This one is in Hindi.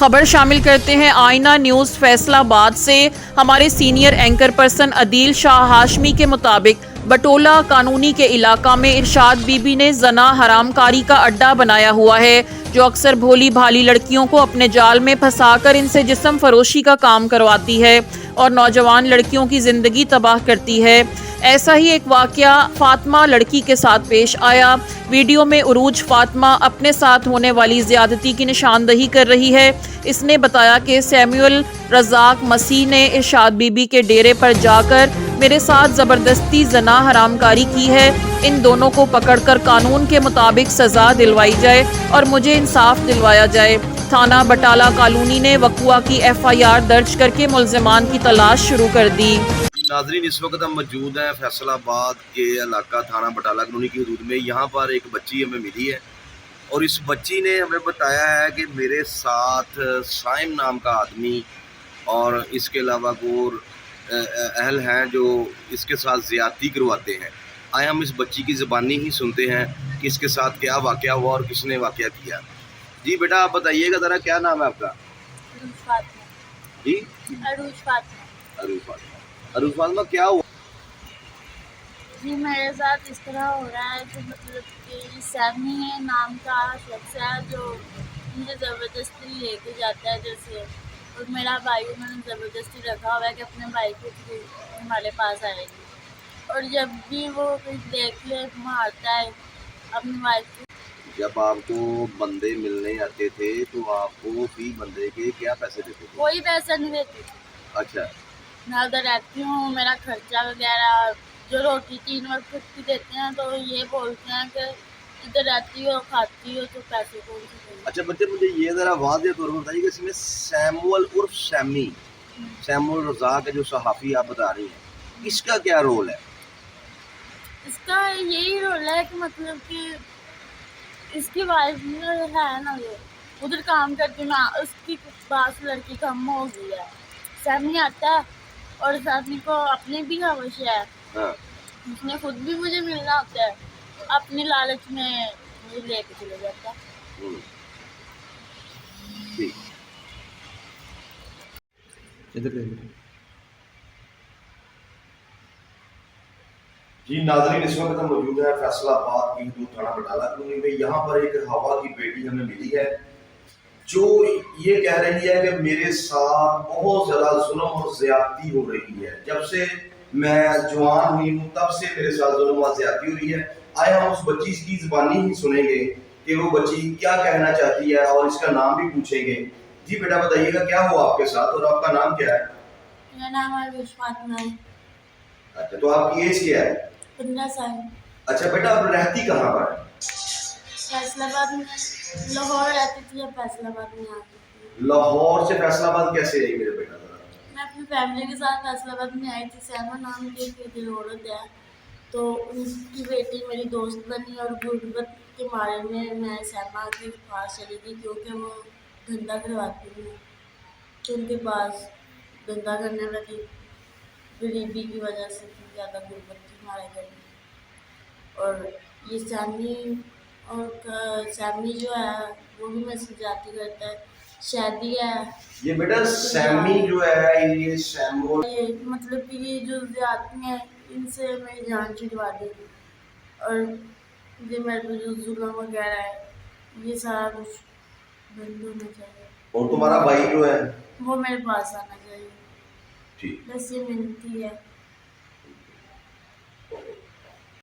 खबर शामिल करते हैं आईना न्यूज़ फैसलाबाद से। हमारे senior anchor person Adeel Shah Hashmi के मुताबिक बटोला कानूनी के इलाका में इरशाद बीबी ने जना हरामकारी का अड्डा बनाया हुआ है, जो अक्सर भोली भाली लड़कियों को अपने जाल में फंसाकर इनसे जिस्म फरोशी का काम करवाती है और नौजवान लड़कियों की जिंदगी तबाह करती है। ऐसा ही एक वाकया फातिमा लड़की के साथ पेश आया। वीडियो में उरूज फातिमा अपने साथ होने वाली ज्यादती की निशानदही कर रही है। इसने बताया कि सैमुअल रज़ाक मसीह ने इरशाद बीबी के डेरे पर जाकर मेरे साथ ज़बरदस्ती जना हरामकारी की है। इन दोनों को पकड़कर कानून के मुताबिक सज़ा दिलवाई जाए और मुझे इंसाफ दिलवाया जाए। थाना बटाला कॉलोनी ने वक़ुआ की FIR दर्ज करके मुल्ज़िमान की तलाश शुरू कर दी। नाजरीन, इस वक्त हम मौजूद हैं फैसलाबाद के इलाका थाना बटाला कॉलोनी की हदूद में। यहाँ पर एक बच्ची हमें मिली है और इस बच्ची ने हमें बताया है कि मेरे साथ साइम नाम का आदमी और इसके अलावा और अहल हैं जो इसके साथ ज़्यादती करवाते हैं। आए हम इस बच्ची की ज़बानी ही सुनते हैं कि इसके साथ क्या वाक़या हुआ और किसने वाक़या किया। जी बेटा, आप बताइएगा ज़रा, क्या नाम है आपका? जी, अरूज फातिमा। अरूज फातिमा, क्या हुआ? जी, मेरे साथ इस तरह हो रहा है कि मतलब कि सैमी है नाम का शख्स है जो मुझे ज़बरदस्ती लेके जाता है जैसे, और मेरा भाई उन्होंने ज़बरदस्ती रखा हुआ है कि अपने भाई को हमारे पास आएगी, और जब भी वो कुछ देख ले मारता है अपनी वाइफ को। जब आपको बंदे मिलने आते थे तो आपको फी बंदे के क्या पैसे देते थे? कोई पैसा नहीं देती थी। अच्छा। मैं उधर रहती हूँ, मेरा खर्चा वगैरह जो रोटी 3 वक्त की देते हैं तो ये बोलते हैं कि इधर रहती हो खाती हो तो पैसे कौन से देंगे। अच्छा बच्चे, मुझे ये ज़रा वाज़ेह तौर पर बताइए कि इसमें सैमुअल उर्फ सैमी, सैमुअल रज़ाक के जो सहाफ़ी आप बता रही हैं, इसका क्या रोल है? इसका यही रोल है कि मतलब कि इसकी वाइफ है ना, जो उधर काम करती ना, उसकी पास लड़की कम हो गई है। सैमी आता है और सैमी को अपनी भी हवश है, हाँ। उसने खुद भी मुझे मिलना होता है, अपनी लालच में मुझे लेके चले जाता है। ठीक। जी नाज़रीन, इस वक्त हम मौजूद है फैसलाबाद की हदूद थाना बटाला कॉलोनी में। यहाँ पर एक हवा की बेटी हमें मिली है जो ये कह रही है कि मेरे साथ बहुत ज़्यादा जुल्म और ज़्यादती हो रही है। जब से मैं जवान हुई हूँ तब से मेरे साथ जुल्म और ज़्यादती हो रही है। आए हम उस बच्ची की ज़बानी ही सुनेंगे कि वो बच्ची क्या कहना चाहती है और इसका नाम भी पूछेंगे। जी बेटा, बताइएगा क्या हुआ आपके साथ और आपका नाम क्या है? मेरा नाम अरूज फातिमा है। अच्छा, तो आपकी एज क्या है? 15 साल। अच्छा बेटा, आप रहती कहाँ पर? फैसलाबाद में। लाहौर रहती थी, अब फैसलाबाद में आ गई थी। लाहौर से फैसलाबाद कैसे आई मेरे बेटा? मैं अपनी फैमिली के साथ फैसलाबाद में आई थी। सैमा नाम की एक औरत है, तो उनकी बेटी मेरी दोस्त बनी और गुर्बत के मारे में मैं सैमा के पास चली गई क्योंकि वो धंधा करवाती थी, तो उनके पास धंधा करने लगी। गरीबी की वजह से ज़्यादा गुर्बत के मारे गई। और ये सैमी जो है वो भी मेरे से जाती करता है। शादी है ये बेटा सैमी जो है, ये सैमुअल, ये मतलब कि ये जो जाती हैं इनसे मेरी जान छुड़वा दी, और ये मेरे पे जो जुल्म वगैरह है ये सारा कुछ बंद होना चाहिए। और तुम्हारा भाई जो है वो मेरे पास आना चाहिए, ठीक। बस ये मिलती है।